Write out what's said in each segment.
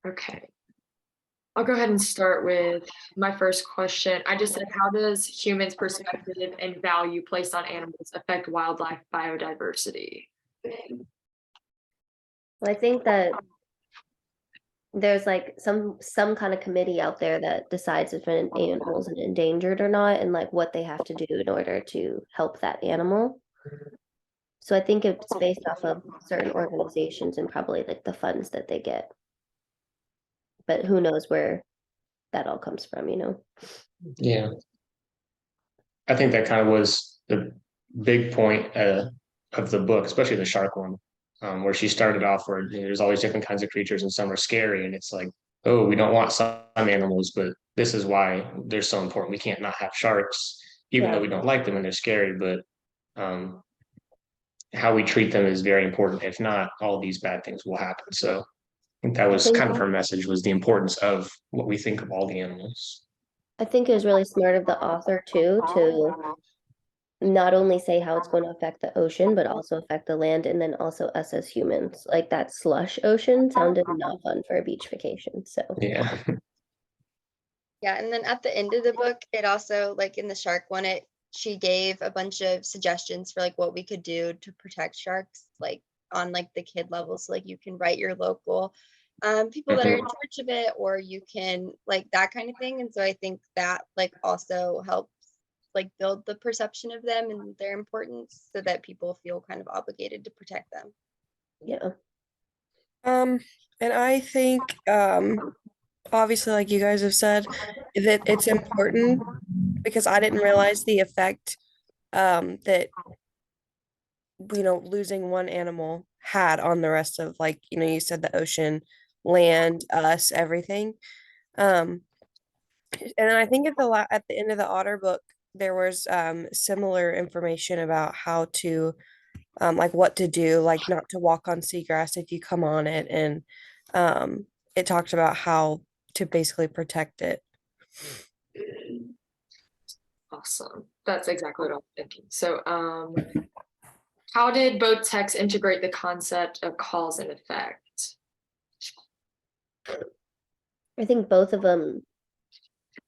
Okay. I'll go ahead and start with my first question. I just said, how does humans' perspective and value placed on animals affect wildlife biodiversity? Well, I think that there's like some kind of committee out there that decides if an animal is endangered or not, and like what they have to do in order to help that animal. So I think it's based off of certain organizations and probably like the funds that they get. But who knows where that all comes from, you know? Yeah, I think that kind of was the big point of the book, especially the shark one, where she started off where there's all these different kinds of creatures and some are scary, and it's like, oh, we don't want some animals, but this is why they're so important. We can't not have sharks, even though Yeah. we don't like them and they're scary, but um, how we treat them is very important. If not, all these bad things will happen. So I think that I was think kind of her message was the importance of what we think of all the animals. I think it was really smart of the author too to not only say how it's going to affect the ocean, but also affect the land and then also us as humans. Like that slush ocean sounded not fun for a beach vacation. So Yeah. Yeah, and then at the end of the book, it also like in the shark one, it she gave a bunch of suggestions for like what we could do to protect sharks, like on like the kid level. So like you can write your local people that are in Mhm. charge of it, or you can like that kind of thing. And so I think that like also helps like build the perception of them and their importance so that people feel kind of obligated to protect them. yeah. Um, and I think, obviously, like you guys have said, that it's important because I didn't realize the effect, that, losing one animal had on the rest of, like, you said the ocean, land, us, everything. Um, and then I think at the end of the Otter book, there was similar information about how to like what to do, like not to walk on seagrass if you come on it, and um, it talked about how to basically protect it. Awesome. That's exactly what I'm thinking. So, how did both texts integrate the concept of cause and effect? I think both of them,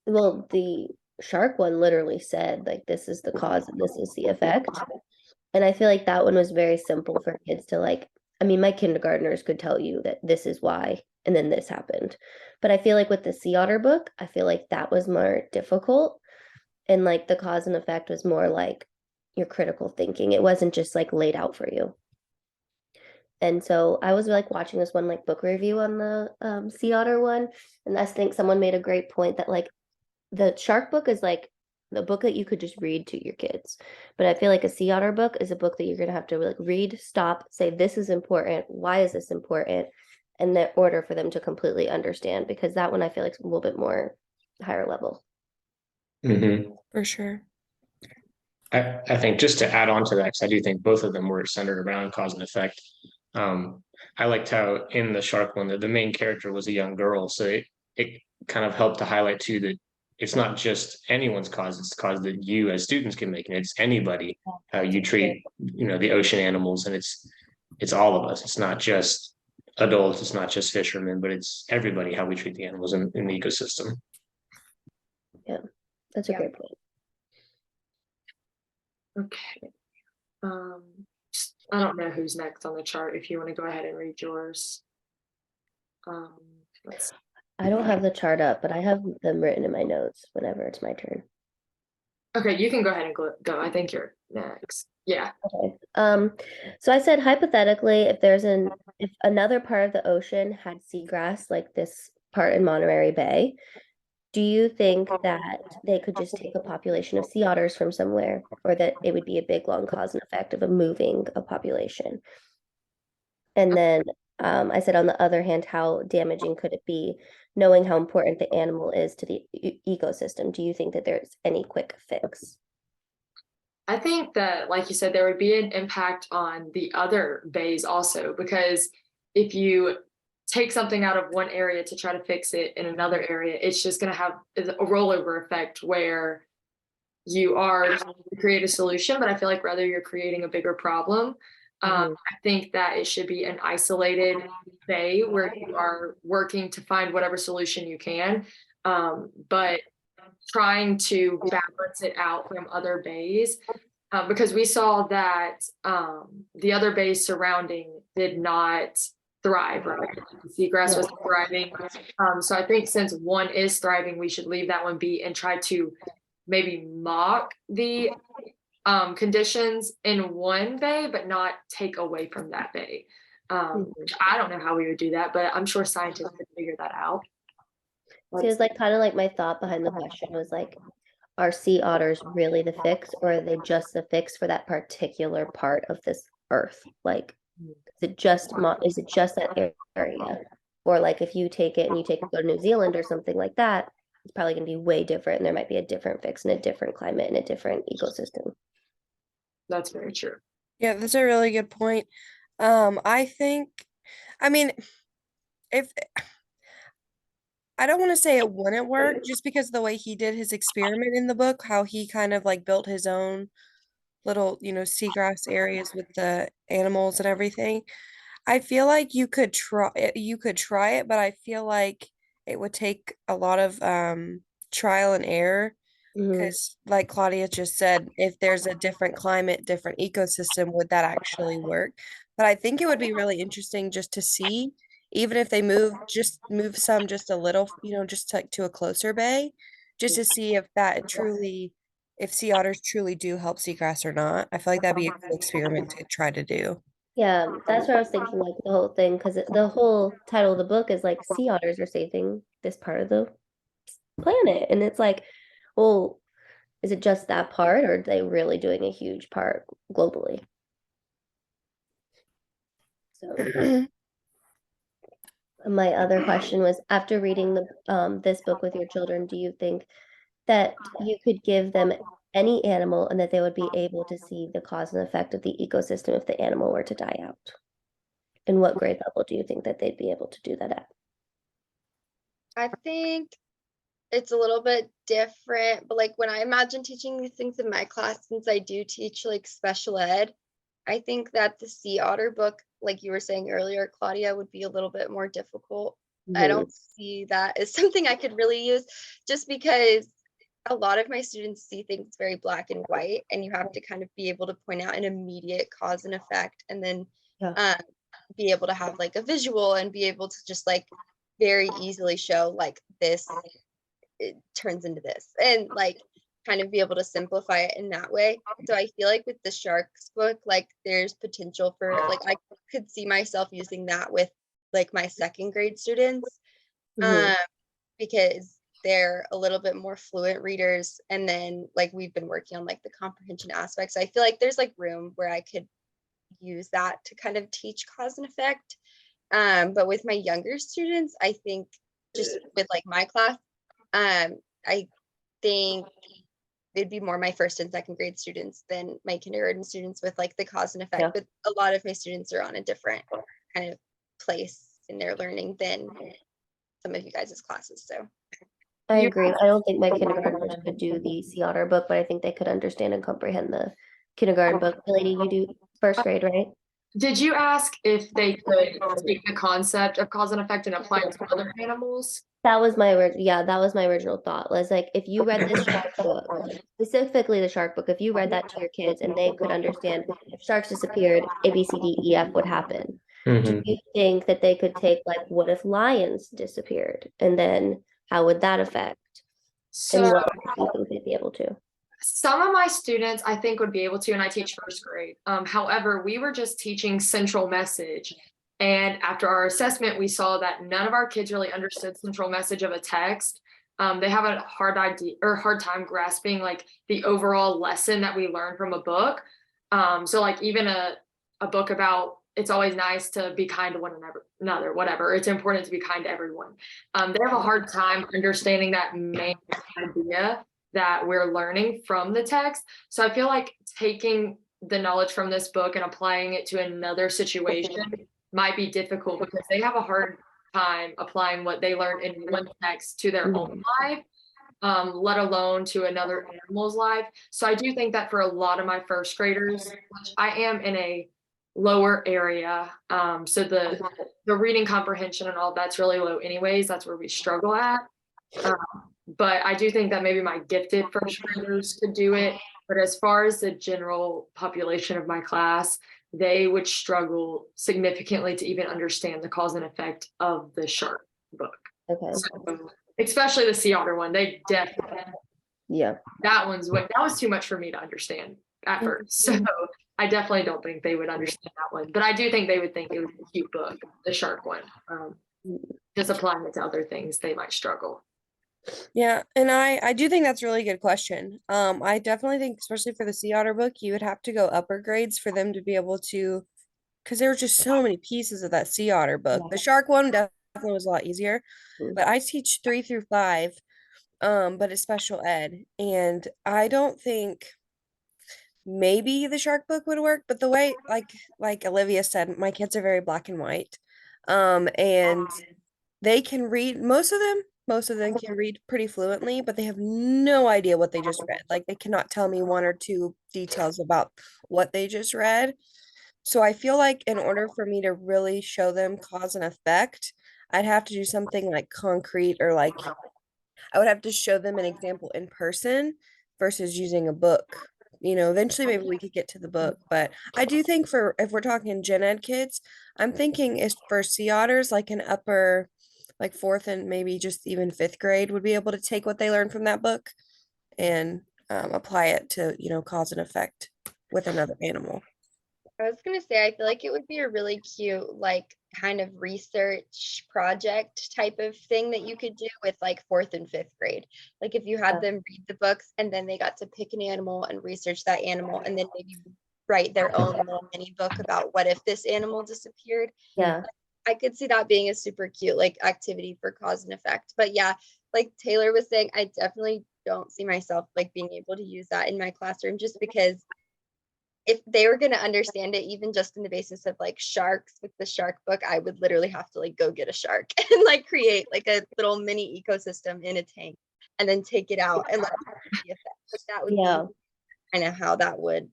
well, the shark one literally said, like, this is the cause and this is the effect. And I feel like that one was very simple for kids to like. I mean, my kindergartners could tell you that this is why, and then this happened. But I feel like with the Sea Otter book, I feel like that was more difficult. And like the cause and effect was more like your critical thinking. It wasn't just like laid out for you. And so I was like watching this one like book review on the Sea Otter one, and I think someone made a great point that like the shark book is like the book that you could just read to your kids. But I feel like a Sea Otter book is a book that you're gonna have to like read, stop, say this is important, why is this important, in the order for them to completely understand, because that one I feel like is a little bit more higher level. Mhm. For sure. I think just to add on to that, 'cause I do think both of them were centered around cause and effect. I liked how in the shark one that the main character was a young girl, so it kind of helped to highlight too that it's not just anyone's cause, it's the cause that you as students can make, and it's anybody how you treat the ocean animals, and it's all of us. It's not just adults, it's not just fishermen, but it's everybody how we treat the animals in the ecosystem. Yeah, that's a Yeah. great point. Okay. I don't know who's next on the chart. If you want to go ahead and read yours. Um, let's I don't have the chart up, but I have them written in my notes whenever it's my turn. Okay, you can go ahead and go. I think you're next. Yeah. Okay. So I said hypothetically, if another part of the ocean had seagrass like this part in Monterey Bay, do you think that they could just take a population of sea otters from somewhere, or that it would be a big long cause and effect of a moving a population? And then I said, on the other hand, how damaging could it be knowing how important the animal is to the ecosystem? Do you think that there's any quick fix? I think that, like you said, there would be an impact on the other bays also, because if you take something out of one area to try to fix it in another area, it's just going to have a rollover effect where you are trying to create a solution, but I feel like rather you're creating a bigger problem. I think that it should be an isolated bay where you are working to find whatever solution you can. But trying to balance it out from other bays. Because we saw that the other bays surrounding did not thrive, right? The seagrass was thriving. So I think since one is thriving, we should leave that one be and try to maybe mock the conditions in one bay, but not take away from that bay. I don't know how we would do that, but I'm sure scientists could figure that out. So it was like kind of like my thought behind the question was like, are sea otters really the fix, or are they just the fix for that particular part of this earth? Like, is it just that area? Or like if you take it and you take it go to New Zealand or something like that, it's probably going to be way different, and there might be a different fix in a different climate and a different ecosystem. That's very true. Yeah, that's a really good point. I think, I mean, if I don't want to say it wouldn't work just because of the way he did his experiment in the book, how he kind of like built his own little, seagrass areas with the animals and everything. I feel like you could try it, but I feel like it would take a lot of trial and error because like Claudia just said, if there's a different climate, different ecosystem, would that actually work? But I think it would be really interesting just to see, even if they move some just a little, just to a closer bay, just to see if sea otters truly do help seagrass or not. I feel like that'd be a cool experiment to try to do. Yeah, that's what I was thinking, like the whole thing, because the whole title of the book is like sea otters are saving this part of the planet. And it's like, well, is it just that part, or are they really doing a huge part globally? So my other question was, after reading this book with your children, do you think that you could give them any animal and that they would be able to see the cause and effect of the ecosystem if the animal were to die out? And what grade level do you think that they'd be able to do that at? I think it's a little bit different, but like when I imagine teaching these things in my class, since I do teach like special ed, I think that the sea otter book, like you were saying earlier, Claudia, would be a little bit more difficult. I don't see that as something I could really use, just because a lot of my students see things very black and white, and you have to kind of be able to point out an immediate cause and effect, and then be able to have like a visual and be able to just like very easily show like this, it turns into this, and like kind of be able to simplify it in that way. So I feel like with the sharks book, like there's potential for like I could see myself using that with like my second grade students, because they're a little bit more fluent readers, and then like we've been working on like the comprehension aspects. So I feel like there's like room where I could use that to kind of teach cause and effect. But with my younger students, I think just with like my class, I think it'd be more my first and second grade students than my kindergarten students with like the cause and effect. But a lot of my students are on a different kind of place in their learning than some of you guys' classes. So I agree. I don't think my kindergartners could do the sea otter book, but I think they could understand and comprehend the kindergarten book. Lady, you do first grade, right? Did you ask if they could take the concept of cause and effect and apply it to other animals? That was my original thought. Was like, if you read this shark book, specifically the shark book, if you read that to your kids and they could understand if sharks disappeared, A, B, C, D, E, F would happen. Do you think that they could take like, what if lions disappeared, and then how would that affect? And So what do you think they'd be able to? some of my students I think would be able to, and I teach first grade. However, we were just teaching central message. And after our assessment, we saw that none of our kids really understood central message of a text. They have a hard time grasping like the overall lesson that we learn from a book. So like even a book about it's always nice to be kind to one another, whatever. It's important to be kind to everyone. They have a hard time understanding that main idea that we're learning from the text. So I feel like taking the knowledge from this book and applying it to another situation might be difficult because they have a hard time applying what they learned in one text to their own life, let alone to another animal's life. So I do think that for a lot of my first graders, which I am in a lower area. So the reading comprehension and all that's really low anyways. That's where we struggle at. But I do think that maybe my gifted first graders could do it. But as far as the general population of my class, they would struggle significantly to even understand the cause and effect of the shark book. Okay, So, especially the sea otter one. They definitely, yeah. that was too much for me to understand at first. So I definitely don't think they would understand that one. But I do think they would think it was a cute book, the shark one. Just applying it to other things, they might struggle. Yeah, and I do think that's a really good question. I definitely think, especially for the Sea Otter book, you would have to go upper grades for them to be able to, because there were just so many pieces of that Sea Otter book. The shark one definitely was a lot easier, Mm. but I teach 3 through 5, but it's special ed, and I don't think maybe the shark book would work, but the way, like Olivia said, my kids are very black and white, and they can read, most of them can read pretty fluently, but they have no idea what they just read. Like they cannot tell me 1 or 2 details about what they just read. So I feel like in order for me to really show them cause and effect, I'd have to do something like concrete, or like I would have to show them an example in person versus using a book. Eventually maybe we could get to the book, but I do think, for if we're talking gen ed kids, I'm thinking is for sea otters, like an upper, like 4th and maybe just even 5th grade would be able to take what they learned from that book and apply it to, cause and effect with another animal. I was gonna say, I feel like it would be a really cute, like, kind of research project type of thing that you could do with like 4th and 5th grade. Like if you had Yeah. them read the books and then they got to pick an animal and research that animal and then maybe write their own little mini book about what if this animal disappeared. Yeah, I could see that being a super cute like activity for cause and effect. But yeah, like Taylor was saying, I definitely don't see myself like being able to use that in my classroom, just because if they were going to understand it, even just in the basis of like sharks with the shark book, I would literally have to like go get a shark and like create like a little mini ecosystem in a tank and then take it out and like the effect. Like that would yeah. be kind of how that would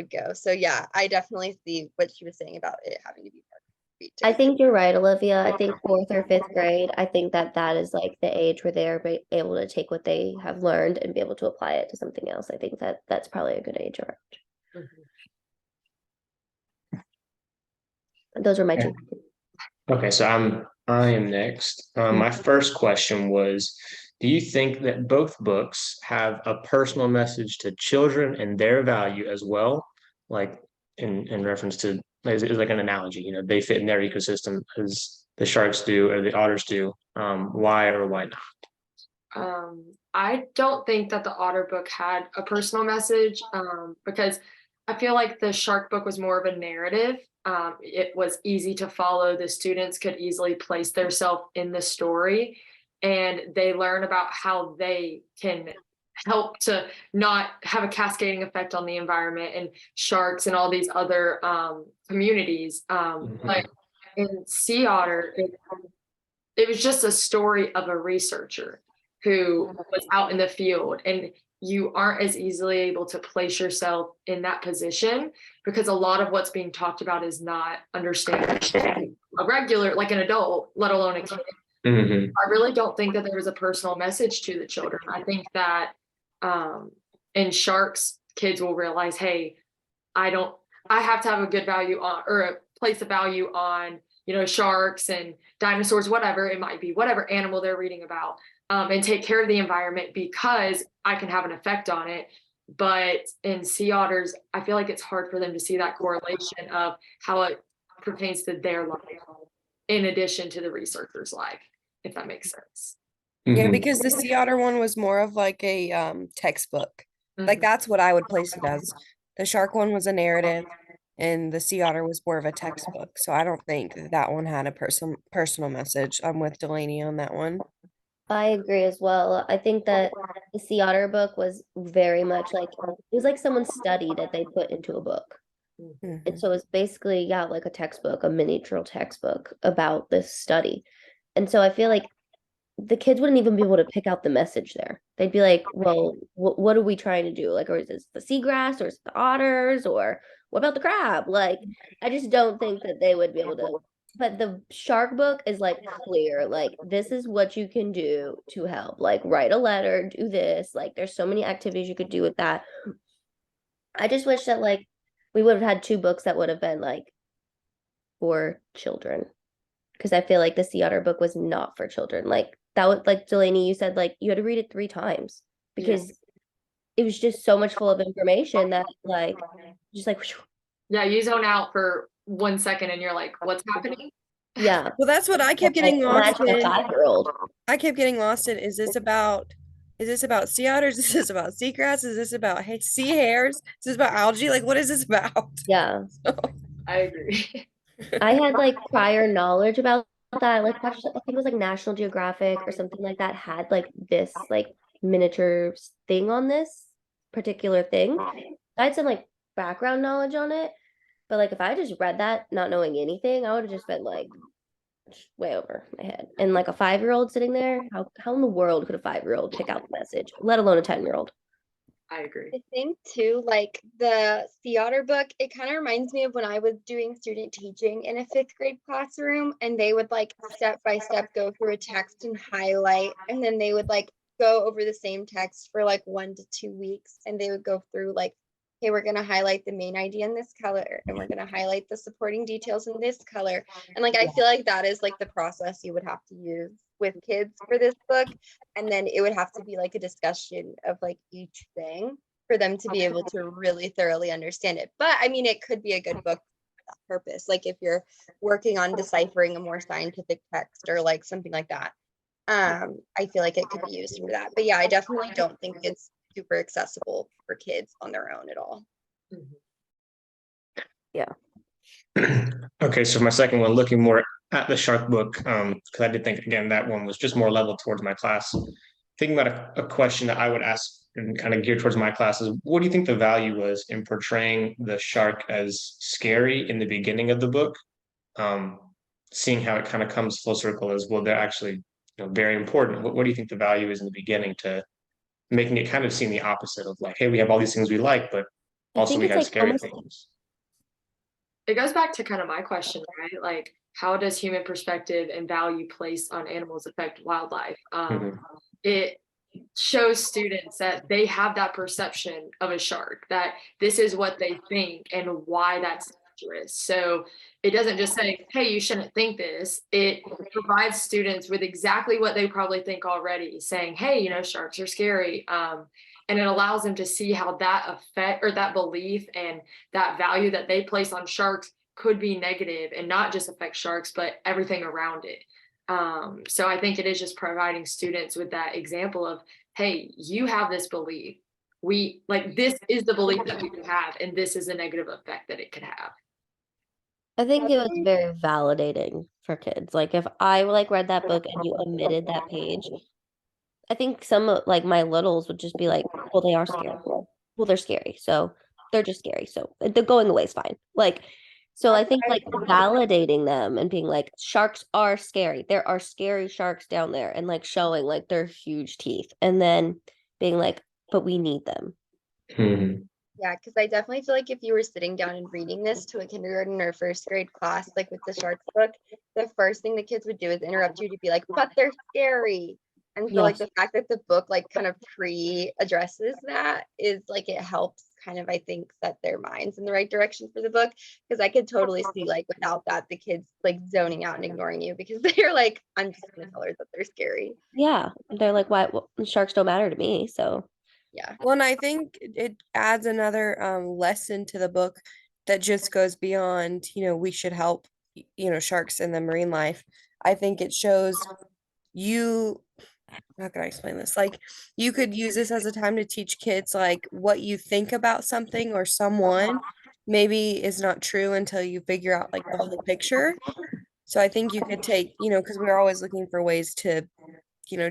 go. So yeah, I definitely see what she was saying about it having to be part of it. I think you're right, Olivia. I think 4th or 5th grade, I think that is like the age where they're able to take what they have learned and be able to apply it to something else. I think that's probably a good age around. Those are my two. Okay, so I am next. My first question was, do you think that both books have a personal message to children and their value as well? Like in reference to, is like an analogy, they fit in their ecosystem as the sharks do or the otters do. Why or why not? I don't think that the otter book had a personal message, because I feel like the shark book was more of a narrative. It was easy to follow. The students could easily place themselves in the story, and they learn about how they can help to not have a cascading effect on the environment and sharks and all these other communities. But in Sea Otter, it was just a story of a researcher who was out in the field, and you aren't as easily able to place yourself in that position because a lot of what's being talked about is not understanding a regular, like an adult, let alone a kid. I really don't think that there was a personal message to the children. I think that in sharks, kids will realize, hey, I have to have a good value on, or a place of value on, sharks and dinosaurs, whatever it might be, whatever animal they're reading about, and take care of the environment because I can have an effect on it. But in sea otters, I feel like it's hard for them to see that correlation of how it pertains to their life in addition to the researcher's life, if that makes sense. Yeah, because the Sea Otter one was more of like a textbook. Like Mhm. that's what I would place it as. The shark one was a narrative, and the Sea Otter was more of a textbook. So I don't think that one had a personal message. I'm with Delaney on that one. I agree as well. I think that the Sea Otter book was very much like it was like someone's study that they put into a book. Mhm. And so it's basically, yeah, like a textbook, a miniature textbook about this study. And so I feel like the kids wouldn't even be able to pick out the message there. They'd be like, well, what are we trying to do? Like, or is this the seagrass or is it the otters or what about the crab? Like, I just don't think that they would be able to. But the shark book is like clear, like this is what you can do to help. Like write a letter, do this. Like there's so many activities you could do with that. I just wish that like we would have had two books that would have been like for children. Because I feel like the Sea Otter book was not for children. Like that was like Delaney, you said like you had to read it 3 times because it was just so much full of information that like just like Yeah, you zone out for 1 second and you're like, what's happening? yeah. Well, that's what I kept getting lost Imagine a in. 5-year-old. I kept getting lost in, is this about sea otters? Is this about seagrass? Is this about sea hares? Is this about algae? Like, what is this about? Yeah. I agree. I had like prior knowledge about that. Like watched, I think it was like National Geographic or something like that had like this like miniature thing on this particular thing. I had some like background knowledge on it, but like if I just read that not knowing anything, I would have just been like way over my head. And like a 5-year-old sitting there, how in the world could a 5-year-old pick out the message, let alone a 10-year-old? I agree. I think too, like the Sea Otter book, it kind of reminds me of when I was doing student teaching in a 5th grade classroom, and they would like step by step go through a text and highlight, and then they would like go over the same text for like 1 to 2 weeks, and they would go through like, hey, we're going to highlight the main idea in this color, and we're going to highlight the supporting details in this color. And like I feel like that is like the process you would have to use with kids for this book, and then it would have to be like a discussion of like each thing for them to be able to really thoroughly understand it. But I mean, it could be a good book for that purpose, like if you're working on deciphering a more scientific text or like something like that. I feel like it could be used for that. But yeah, I definitely don't think it's super accessible for kids on their own at all. Okay, so my second one, looking more at the shark book, because I did think again that one was just more level towards my class. Thinking about a question that I would ask and kind of geared towards my class is, what do you think the value was in portraying the shark as scary in the beginning of the book? Seeing how it kind of comes full circle as well, they're actually very important. What do you think the value is in the beginning to making it kind of seem the opposite of like, hey, we have all these things we like, but I also think we it's have like scary almost things. It goes back to kind of my question, right? Like, how does human perspective and value placed on animals affect wildlife? It shows students that they have that perception of a shark, that this is what they think and why that's dangerous. So it doesn't just say, hey, you shouldn't think this. It provides students with exactly what they probably think already, saying, hey, sharks are scary. And it allows them to see how that effect or that belief and that value that they place on sharks could be negative and not just affect sharks, but everything around it. So I think it is just providing students with that example of, hey, you have this belief. We like this is the belief that we could have, and this is a negative effect that it could have. I think it was very validating for kids. Like if I like read that book and you omitted that page, I think some of like my littles would just be like, well, they are scary. Well, they're scary. So they're just scary. So the going away is fine. Like, so I think like validating them and being like, sharks are scary. There are scary sharks down there and like showing like their huge teeth and then being like, but we need them. Yeah, because I definitely feel like if you were sitting down and reading this to a kindergarten or 1st grade class, like with the sharks book, the first thing the kids would do is interrupt you to be like, but they're scary. And so like Yes. the fact that the book like kind of pre-addresses that is like it helps kind of I think set their minds in the right direction for the book, because I could totally see like without that the kids like zoning out and ignoring you because they're like, I'm just gonna tell her that they're scary. Yeah. They're like, why? Well, sharks don't matter to me. So Yeah. Well, and I think it adds another lesson to the book that just goes beyond, we should help, sharks in the marine life. I think it shows you, how can I explain this? Like, you could use this as a time to teach kids, like, what you think about something or someone maybe is not true until you figure out, like, the whole picture. So I think you could take, because we're always looking for ways to,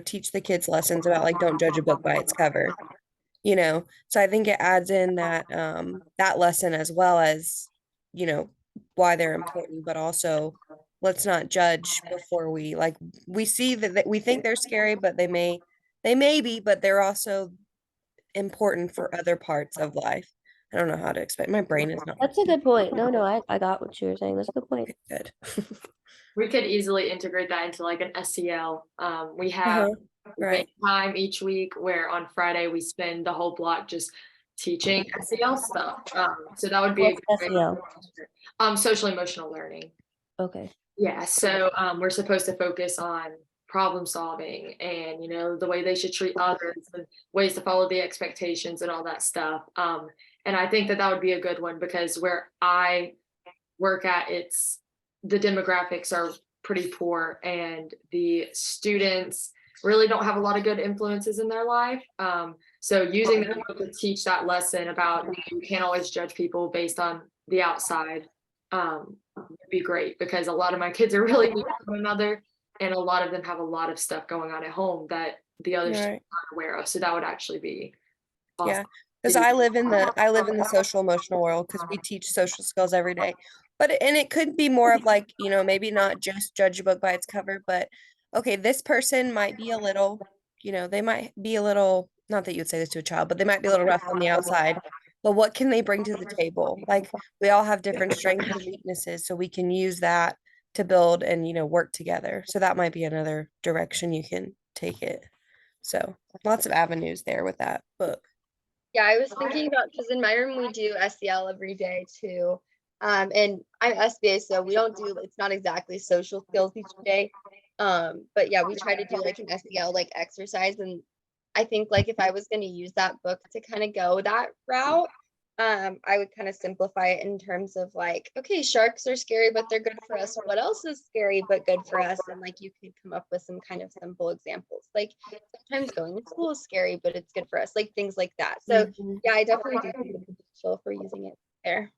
teach the kids lessons about, like, don't judge a book by its cover. So I think it adds in that lesson as well as why they're important, but also let's not judge before we see that we think they're scary, but they may be, but they're also important for other parts of life. I don't know how to explain. My brain is not That's a good point. No, no, I got what you were saying. That's a good point. good. We could easily integrate that into like an SEL. We have Right. time each week where on Friday we spend the whole block just teaching SEL stuff. So that would be a What's good SEL? social emotional learning. Okay. Yeah, so we're supposed to focus on problem solving and the way they should treat others and ways to follow the expectations and all that stuff. And I think that that would be a good one because where I work at, it's the demographics are pretty poor and the students really don't have a lot of good influences in their life. So using them to teach that lesson about you can't always judge people based on the outside would be great because a lot of my kids are really mean to one another and a lot of them have a lot of stuff going on at home that the other students Right. aren't aware of. So that would actually be Yeah. awesome. Because I live in the social emotional world because we teach social skills every day. But it could be more of like, maybe not just judge a book by its cover, but okay, this person might be a little, they might be a little, not that you would say this to a child, but they might be a little rough on the outside. But what can they bring to the table? Like we all have different strengths and weaknesses, so we can use that to build and, work together. So that might be another direction you can take it. So lots of avenues there with that book. Yeah, I was thinking about, because in my room we do SEL every day too. And I'm SBA, so we don't do, it's not exactly social skills each day. But yeah, we try to do like an SEL like exercise. And I think like if I was going to use that book to kind of go that route, I would kind of simplify it in terms of like, okay, sharks are scary, but they're good for us. What else is scary but good for us? And like you could come up with some kind of simple examples. Like sometimes going to school is scary, but it's good for us. Like things like that. So Mhm. yeah, I definitely do see the potential for using it there.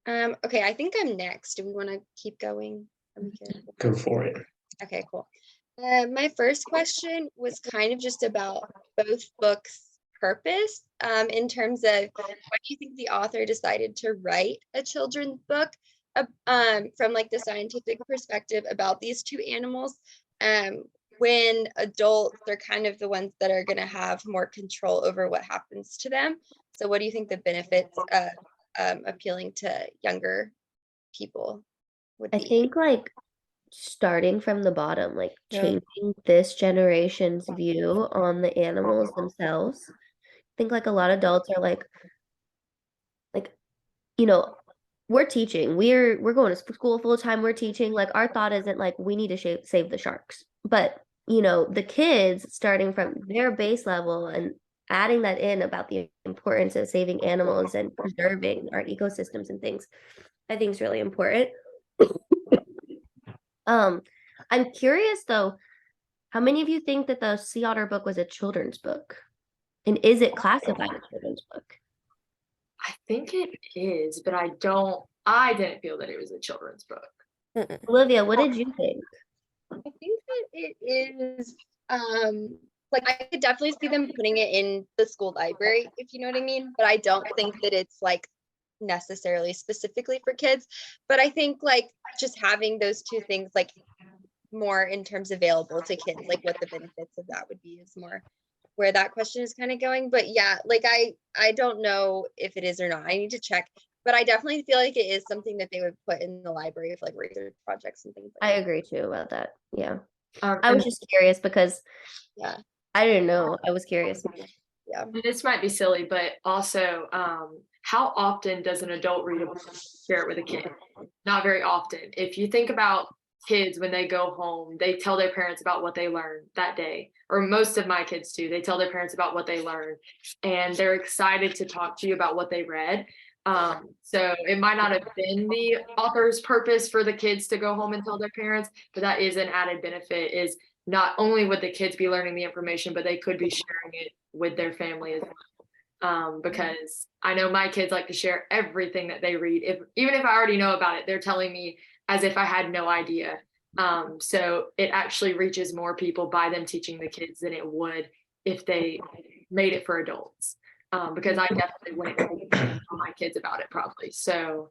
Okay, I think I'm next. Do we want to keep going? Are we good? Go for it. Okay, cool. My first question was kind of just about both books' purpose, in terms of why do you think the author decided to write a children's book, from like the scientific perspective about these two animals, when adults are kind of the ones that are going to have more control over what happens to them. So what do you think the benefits of appealing to younger people would I be? think like starting from the bottom, like Yeah. changing this generation's view on the animals themselves. I think like a lot of adults are like, you know, we're teaching, we're going to school full time, we're teaching. Like our thought isn't like we need to save the sharks, but the kids starting from their base level and adding that in about the importance of saving animals and preserving our ecosystems and things, I think is really important. I'm curious though, how many of you think that the Sea Otter book was a children's book? And is it classified as a children's book? I think it is, but I didn't feel that it was a children's book. Mm-mm. Olivia, what did you think? I think that it is, like I could definitely see them putting it in the school library, if you know what I mean, but I don't think that it's like necessarily specifically for kids. But I think like just having those two things like more in terms available to kids, like what the benefits of that would be is more where that question is kind of going. But yeah, like I don't know if it is or not. I need to check. But I definitely feel like it is something that they would put in the library of like research projects and things I like that. agree too about that. Yeah. I I was just curious because Yeah. I didn't know. I was curious. Yeah. This might be silly, but also, how often does an adult read a book and share it with a kid? Not very often. If you think about kids when they go home, they tell their parents about what they learned that day, or most of my kids do. They tell their parents about what they learned, and they're excited to talk to you about what they read. So it might not have been the author's purpose for the kids to go home and tell their parents, but that is an added benefit is not only would the kids be learning the information, but they could be sharing it with their family as well. Because I know my kids like to share everything that they read. Even if I already know about it, they're telling me as if I had no idea. So it actually reaches more people by them teaching the kids than it would if they made it for adults. Because I definitely wouldn't tell my kids about it probably. So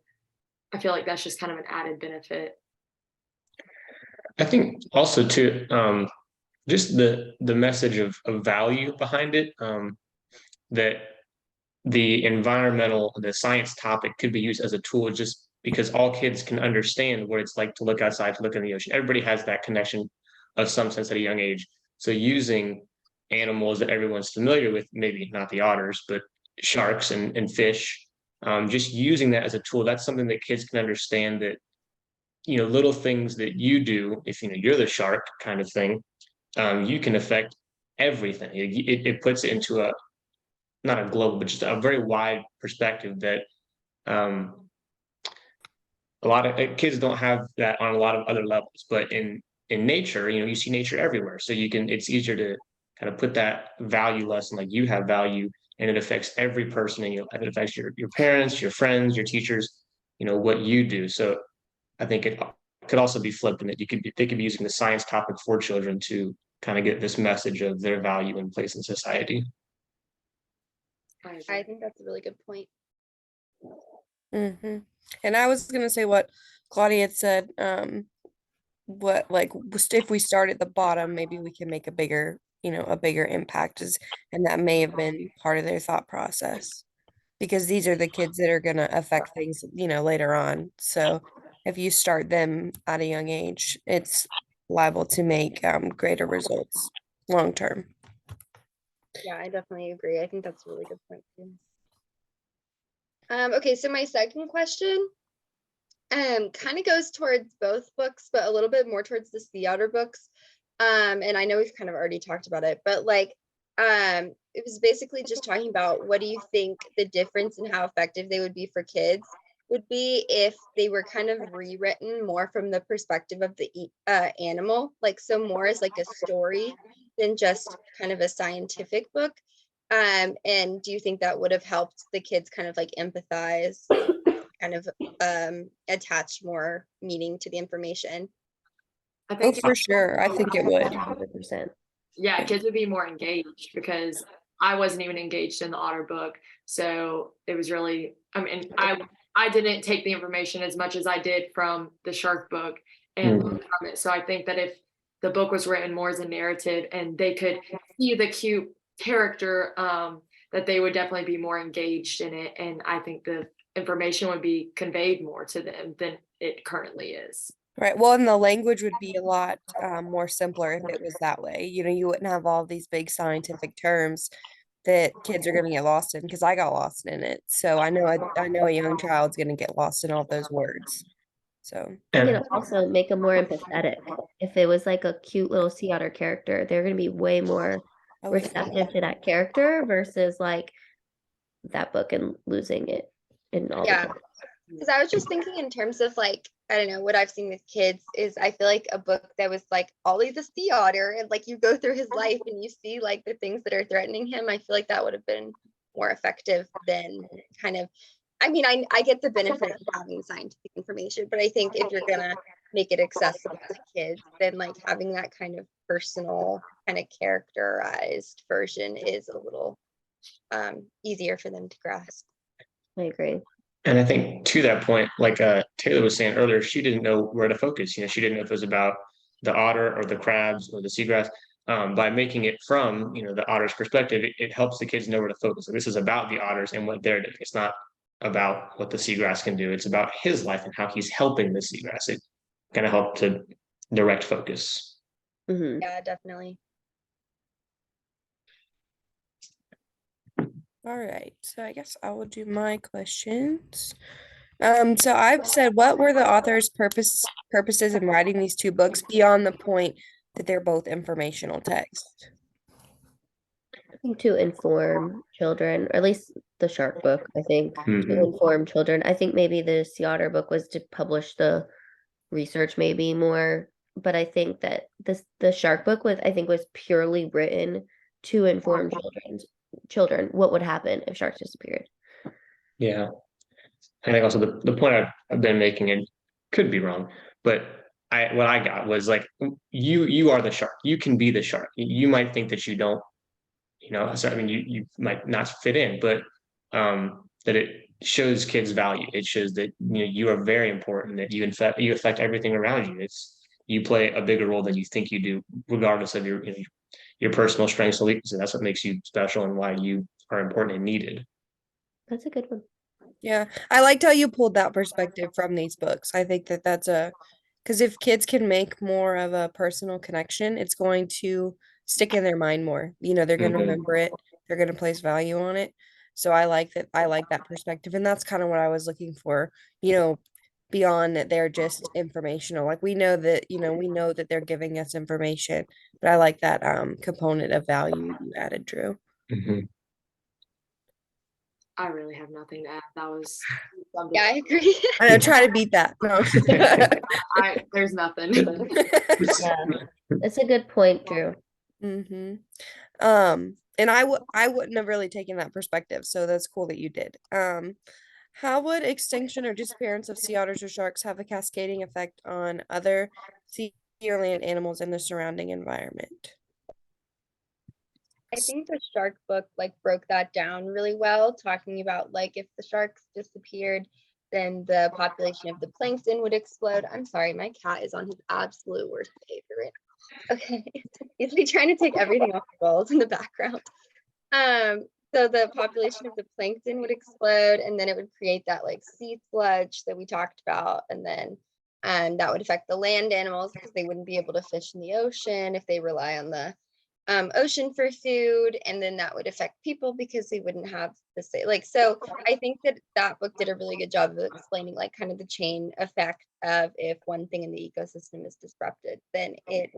I feel like that's just kind of an added benefit. I think also too, just the message of value behind it, that the science topic could be used as a tool just because all kids can understand what it's like to look outside, to look in the ocean. Everybody has that connection of some sense at a young age. So using animals that everyone's familiar with, maybe not the otters, but sharks and fish, just using that as a tool, that's something that kids can understand, that, little things that you do, if you're the shark kind of thing, you can affect everything. It puts it into a, not a global, but just a very wide perspective that a lot of kids don't have that on a lot of other levels. But in nature, you see nature everywhere, so it's easier to kind of put that value lesson, like you have value, and it affects every person, and it affects your parents, your friends, your teachers, what you do. So I think it could also be flipped, and that they could be using the science topic for children to kind of get this message of their value and place in society. I I agree. think that's a really good point. And I was gonna say what Claudia had said, what like if we start at the bottom, maybe we can make a bigger impact, and that may have been part of their thought process, because these are the kids that are gonna affect things, later on. So if you start them at a young age, it's liable to make greater results long term. Yeah, I definitely agree. I think that's a really good point too. Okay, so my second question kind of goes towards both books, but a little bit more towards the Sea Otter books. And I know we've kind of already talked about it, but like it was basically just talking about, what do you think the difference in how effective they would be for kids would be if they were kind of rewritten more from the perspective of the animal, like so more as like a story than just kind of a scientific book. And do you think that would have helped the kids kind of like empathize, kind of attach more meaning to the information? I Oh, think for sure. I think it would. 100%. yeah, kids would be more engaged, because I wasn't even engaged in the otter book. So it was really, I didn't take the information as much as I did from the shark book and learn from it. So I think that if the book was written more as a narrative and they could see the cute character, that they would definitely be more engaged in it. And I think the information would be conveyed more to them than it currently is. Right. Well, and the language would be a lot more simpler if it was that way. You wouldn't have all these big scientific terms that kids are going to get lost in, because I got lost in it. So I know I know a young child's going to get lost in all those words. So You And know, also make them more empathetic. If it was like a cute little sea otter character, they're gonna be way more oh, yeah. receptive to that character versus like that book and losing it in all Yeah. the Because I was just thinking in terms of like, I don't know, what I've seen with kids is, I feel like a book that was like Ollie the Sea Otter, and like you go through his life and you see like the things that are threatening him, I feel like that would have been more effective than kind of, I get the benefit of having scientific information, but I think if you're gonna make it accessible to kids, then like having that kind of personal, kind of characterized version is a little easier for them to grasp. I agree. And I think to that point, like Taylor was saying earlier, she didn't know where to focus. She didn't know if it was about the otter or the crabs or the seagrass. By making it from the otter's perspective, it helps the kids know where to focus. So this is about the otters and what they're doing. It's not about what the seagrass can do. It's about his life and how he's helping the seagrass. It kind of help to direct focus. Hmm. Yeah, definitely. All right. So I guess I will do my questions. So I've said, what were the author's purposes in writing these two books beyond the point that they're both informational text? I think to inform children, or at least the shark book, I think, to Mhm. inform children. I think maybe the Sea Otter book was to publish the research maybe more, but I think that the shark book was purely written to inform children what would happen if sharks disappeared. Yeah. I think also the point I've been making, and could be wrong, but what I got was like, you are the shark. You can be the shark. You might think that you don't, so I mean you might not fit in, but that shows kids value. It shows that you are very important, that you affect everything around you. You play a bigger role than you think you do, regardless of your personal strengths and weaknesses. That's what makes you special and why you are important and needed. That's a good one. Yeah, I liked how you pulled that perspective from these books. I think that that's because if kids can make more of a personal connection, it's going to stick in their mind more. They're going to remember it. They're going to place value on it. So I like that. I like that perspective, and that's kind of what I was looking for. Beyond that, they're just informational. Like we know that they're giving us information, but I like that component of value you added, Drew. Mhm. I really have nothing to add. That was. Yeah, I agree. I know, try to beat that. No. There's nothing. Yeah, that's a good point, Drew. Mm-hmm. And I wouldn't have really taken that perspective, so that's cool that you did. How would extinction or disappearance of sea otters or sharks have a cascading effect on other sea or land animals in the surrounding environment? I think the shark book like broke that down really well, talking about like if the sharks disappeared, then the population of the plankton would explode. I'm sorry, my cat is on his absolute worst behavior right now. Okay. He's like trying to take everything off the walls in the background. So the population of the plankton would explode, and then it would create that like sea sludge that we talked about, and then that would affect the land animals because they wouldn't be able to fish in the ocean if they rely on the ocean for food, and then that would affect people because they wouldn't have the same like. So I think that book did a really good job of explaining like kind of the chain effect of if one thing in the ecosystem is disrupted, then it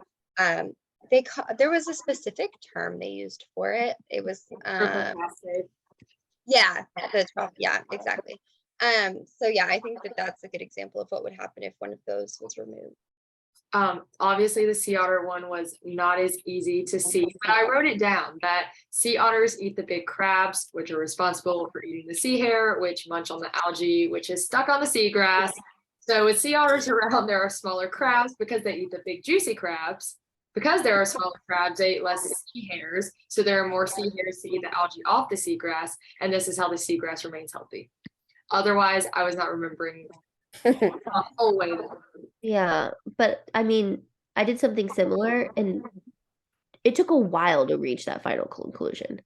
there was a specific term they used for it. It was yeah, yeah, exactly. So yeah, I think that's a good example of what would happen if one of those was removed. Obviously the sea otter one was not as easy to see, but I wrote it down that sea otters eat the big crabs, which are responsible for eating the sea hare, which munch on the algae, which is stuck on the seagrass. So with sea otters around, there are smaller crabs because they eat the big juicy crabs. Because there are smaller crabs, they eat less sea hares. So there are more sea hares to eat the algae off the seagrass. And this is how the seagrass remains healthy. Otherwise, I was not remembering the whole way. Yeah, but I mean, I did something similar and it took a while to reach that final conclusion.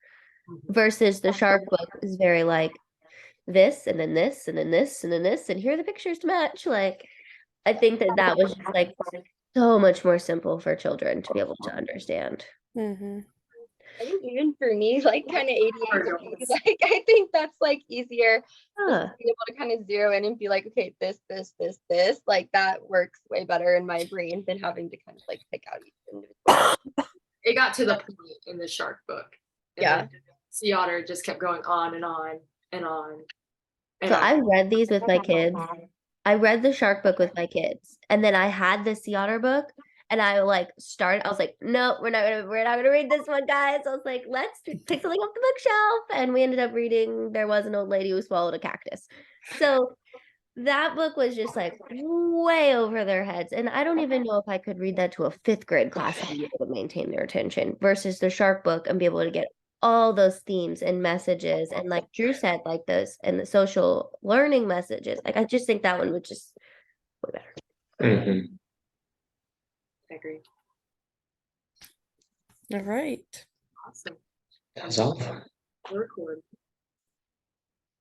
Versus the shark book is very like this and then this and then this and then this and here are the pictures to match. Like I think that was just like so much more simple for children to be able to understand. Mm-hmm. I think even for me, like kind of ADHD, like I think that's like easier Huh. to be able to kind of zero in and be like, okay, this, like that works way better in my brain than having to kind of like pick out each individual. It got to the point in the shark book. And Yeah. then sea otter just kept going on and on and on. So I read these with my kids. I read the shark book with my kids, and then I had the sea otter book, and I was like, no, we're not gonna read this one, guys. I was like, let's pick something off the bookshelf, and we ended up reading There Was an Old Lady Who Swallowed a Cactus. So that book was just like way over their heads, and I don't even know if I could read that to a 5th grade class and be able to maintain their attention versus the shark book and be able to get all those themes and messages and like Drew said, like those and the social learning messages. Like I just think that one was just way better. Mhm. I agree. All right. Awesome. That's all. We'll record.